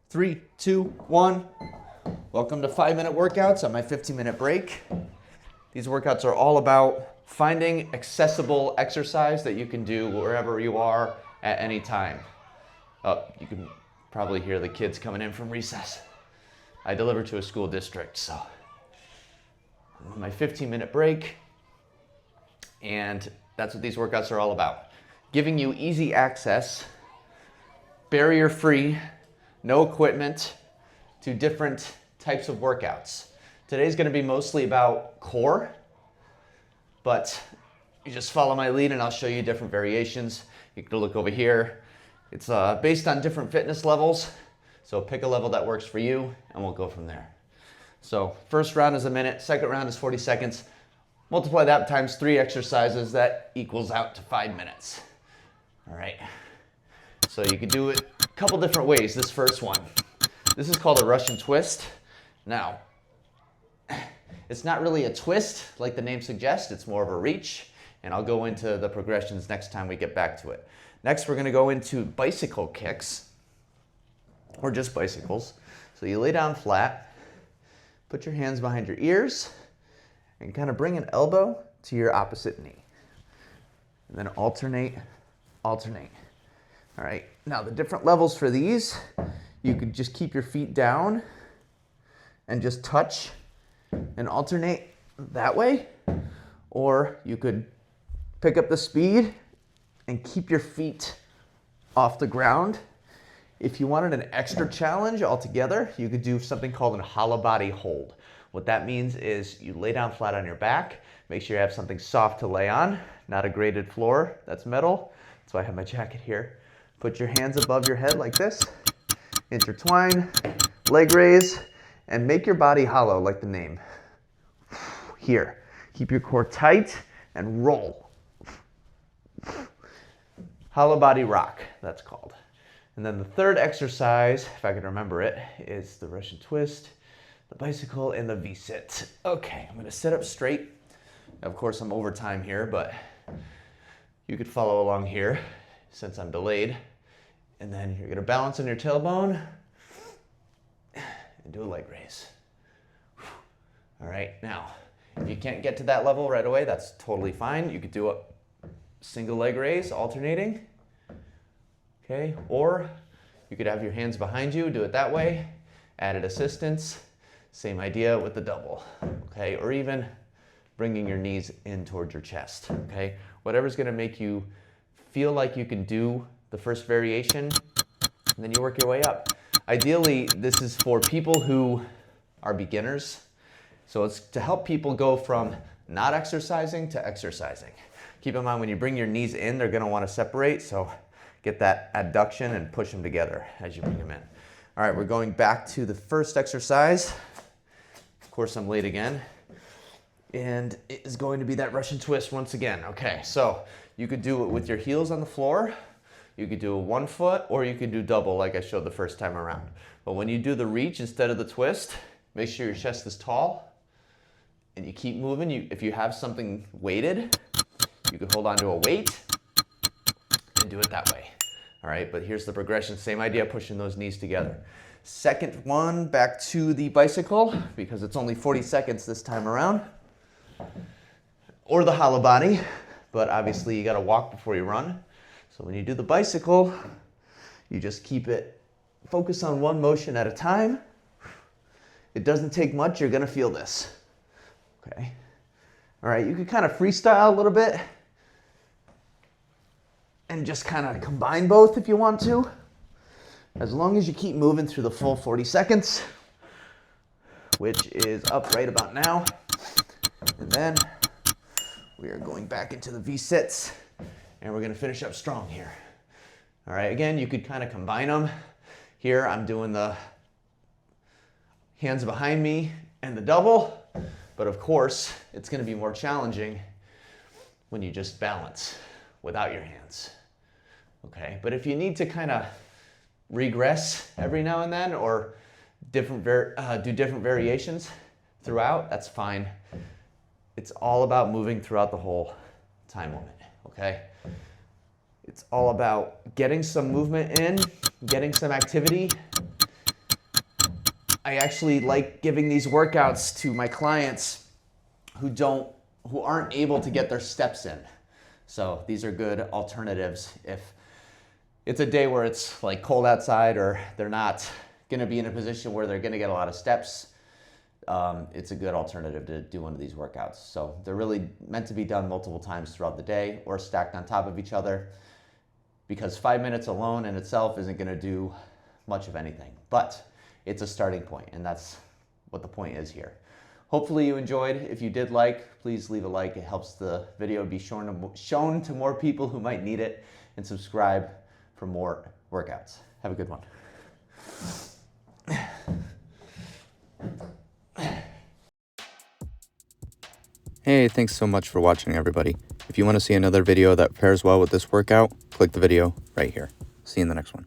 3, 2, 1. Welcome to 5-minute workouts on my 15-minute break. These workouts are all about finding accessible exercise that you can do wherever you are at any time. Oh, you can probably hear the kids coming in from recess. I deliver to a school district, so my 15-minute break, and that's what these workouts are all about. Giving you easy access, barrier-free, no equipment, to different types of workouts. Today's going to be mostly about core, but you just follow my lead and I'll show you different variations. You can look over here. It's based on different fitness levels, so pick a level that works for you and we'll go from there. So first round is a minute, second round is 40 seconds. Multiply that times 3 exercises, that equals out to 5 minutes. All right, so you can do it a couple different ways. This first one, this is called a Russian twist. Now, it's not really a twist like the name suggests, it's more of a reach, and I'll go into the progressions next time we get back to it. Next, we're gonna go into bicycle kicks, or just bicycles. So you lay down flat, put your hands behind your ears, and kind of bring an elbow to your opposite knee. And then alternate. All right, now the different levels for these, you could just keep your feet down and just touch and alternate that way, or you could pick up the speed and keep your feet off the ground. If you wanted an extra challenge altogether, you could do something called a hollow body hold. What that means is you lay down flat on your back, make sure you have something soft to lay on, not a graded floor that's metal. That's why I have my jacket here. Put your hands above your head like this, intertwine, leg raise, and make your body hollow like the name. Here, keep your core tight and roll. Hollow body rock, that's called. And then the third exercise, if I can remember it, is the Russian twist, the bicycle, and the V-sit. Okay, I'm gonna sit up straight. Of course, I'm over time here, but you could follow along here since I'm delayed. And then you're gonna balance on your tailbone and do a leg raise. All right, now, if you can't get to that level right away, that's totally fine. You could do a single leg raise, alternating. Okay, or you could have your hands behind you, do it that way, added assistance, same idea with the double, okay? Or even bringing your knees in towards your chest, okay? Whatever's gonna make you feel like you can do the first variation, and then you work your way up. Ideally, this is for people who are beginners, so it's to help people go from not exercising to exercising. Keep in mind, when you bring your knees in, they're gonna wanna separate, so get that adduction and push them together as you bring them in. All right, we're going back to the first exercise. Of course, I'm late again. And it is going to be that Russian twist once again. Okay, so you could do it with your heels on the floor, you could do a 1 foot, or you could do double like I showed the first time around. But when you do the reach instead of the twist, make sure your chest is tall and you keep moving. If you have something weighted, you could hold on to a weight and do it that way. All right, but here's the progression. Same idea, pushing those knees together. Second one, back to the bicycle, because it's only 40 seconds this time around. Or the hollow body, but obviously you gotta walk before you run. So when you do the bicycle, you just keep it, focus on one motion at a time. It doesn't take much, you're gonna feel this, okay? All right, you can kind of freestyle a little bit and just kind of combine both if you want to. As long as you keep moving through the full 40 seconds, which is up right about now. And then we are going back into the V-sits and we're gonna finish up strong here. All right, again, you could kind of combine them. Here, I'm doing the hands behind me and the double, but of course, it's gonna be more challenging when you just balance without your hands, okay? But if you need to kind of regress every now and then or do different variations throughout, that's fine. It's all about moving throughout the whole time limit, okay? It's all about getting some movement in, getting some activity, I actually like giving these workouts to my clients who aren't able to get their steps in. So these are good alternatives if it's a day where it's like cold outside or they're not going to be in a position where they're going to get a lot of steps. It's a good alternative to do one of these workouts. So they're really meant to be done multiple times throughout the day or stacked on top of each other, because 5 minutes alone in itself isn't going to do much of anything, but it's a starting point, and that's what the point is here. Hopefully you enjoyed. If you did like, please leave a like. It helps the video be shown to more people who might need it, and subscribe for more workouts. Have a good one. Hey, thanks so much for watching, everybody. If you want to see another video that pairs well with this workout, click the video right here. See you in the next one.